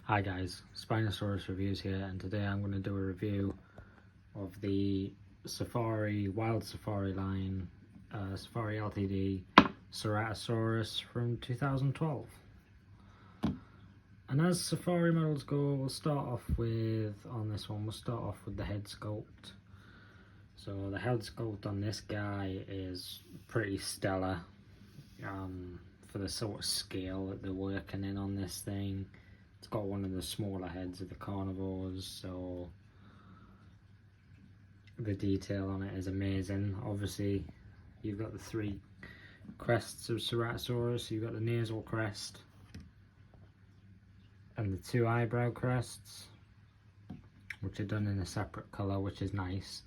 Hi guys, Spinosaurus Reviews here, and today I'm going to do a review of the Wild Safari line, Safari Ltd Ceratosaurus from 2012. And as Safari models go, we'll start off with, the head sculpt. So the head sculpt on this guy is pretty stellar for the sort of scale that they're working in on this thing. It's got one of the smaller heads of the carnivores, so the detail on it is amazing. Obviously, you've got the three crests of Ceratosaurus. You've got the nasal crest and the two eyebrow crests, which are done in a separate colour, which is nice.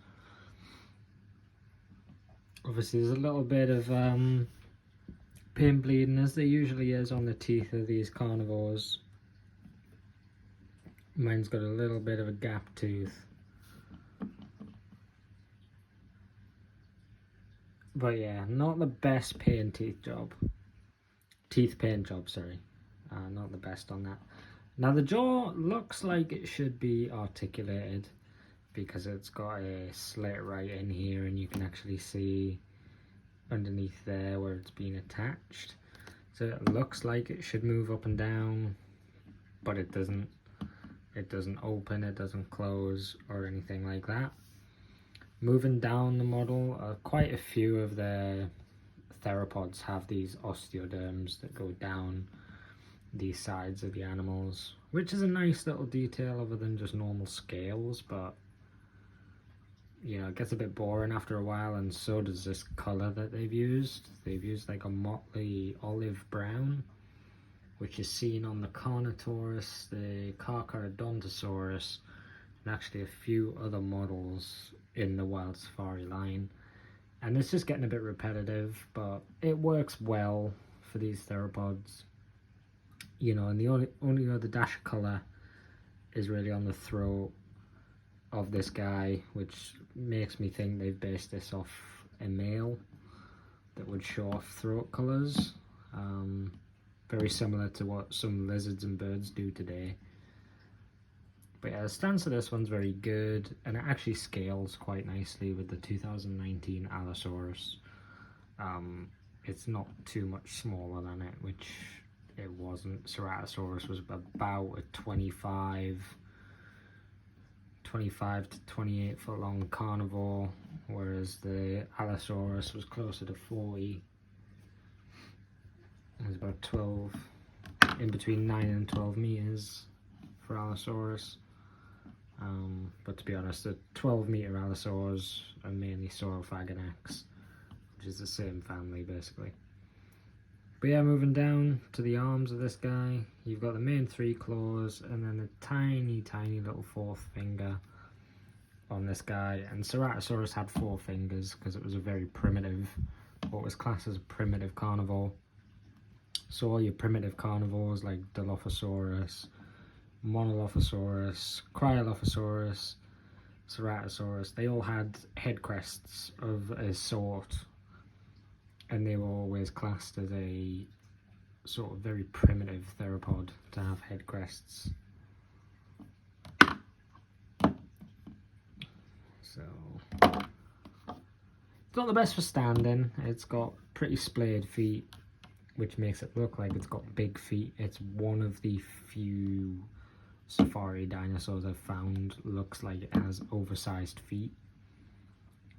Obviously, there's a little bit of pain bleeding, as there usually is on the teeth of these carnivores. Mine's got a little bit of a gap tooth. But yeah, not the best teeth paint job, sorry. Not the best on that. Now the jaw looks like it should be articulated because it's got a slit right in here, and you can actually see underneath there where it's been attached. So it looks like it should move up and down, but it doesn't. It doesn't open, it doesn't close or anything like that. Moving down the model, quite a few of the theropods have these osteoderms that go down these sides of the animals, which is a nice little detail other than just normal scales, but you know, it gets a bit boring after a while, and so does this colour that they've used. They've used like a motley olive brown, which is seen on the Carnotaurus, the Carcharodontosaurus, and actually a few other models in the Wild Safari line. And it's just getting a bit repetitive, but it works well for these theropods. You know, and the only other dash of colour is really on the throat of this guy, which makes me think they've based this off a male that would show off throat colours. Very similar to what some lizards and birds do today. But yeah, the stance of this one's very good, and it actually scales quite nicely with the 2019 Allosaurus. It's not too much smaller than it, which it wasn't. Ceratosaurus was about a 25 to 28 foot long carnivore, whereas the Allosaurus was closer to 40. It was about 12, in between 9 and 12 meters for Allosaurus. But to be honest, the 12-meter Allosaurs are mainly Saurophagonax, which is the same family basically. But yeah, moving down to the arms of this guy, you've got the main three claws and then a tiny little fourth finger on this guy. And Ceratosaurus had 4 fingers because it was a very primitive, what was classed as a primitive carnivore. So all your primitive carnivores like Dilophosaurus, Monolophosaurus, Cryolophosaurus, Ceratosaurus, they all had head crests of a sort, and they were always classed as a sort of very primitive theropod to have head crests. So it's not the best for standing. It's got pretty splayed feet, which makes it look like it's got big feet. It's one of the few safari dinosaurs I've found looks like it has oversized feet.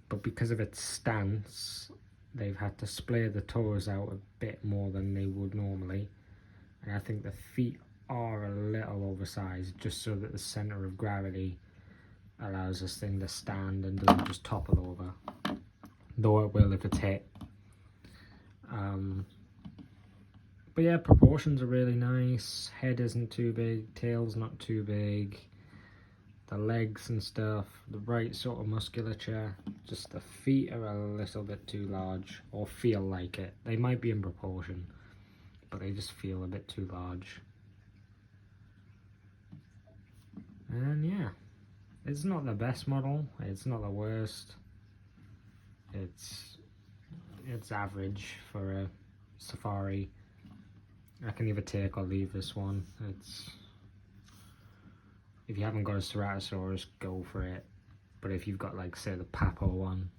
But because of its stance, they've had to splay the toes out a bit more than they would normally. And I think the feet are a little oversized, just so that the center of gravity allows this thing to stand and doesn't just topple over. Though it will if it's hit. But yeah, proportions are really nice. Head isn't too big, tail's not too big. The legs and stuff, the right sort of musculature. Just the feet are a little bit too large, or feel like it. They might be in proportion, but they just feel a bit too large. And yeah, it's not the best model, it's not the worst. It's average for a safari. I can either take or leave this one. if you haven't got a Ceratosaurus, go for it. But if you've got, like, say, the Papo one,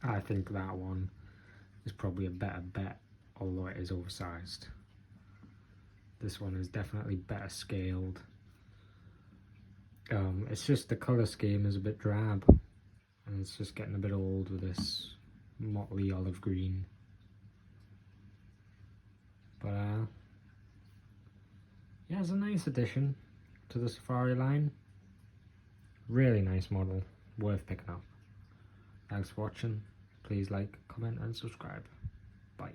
I think that one is probably a better bet, although it is oversized. This one is definitely better scaled. It's just the colour scheme is a bit drab, and it's just getting a bit old with this motley olive green. But yeah, it's a nice addition to the Safari line. Really nice model, worth picking up. Thanks for watching. Please like, comment and subscribe. Bye.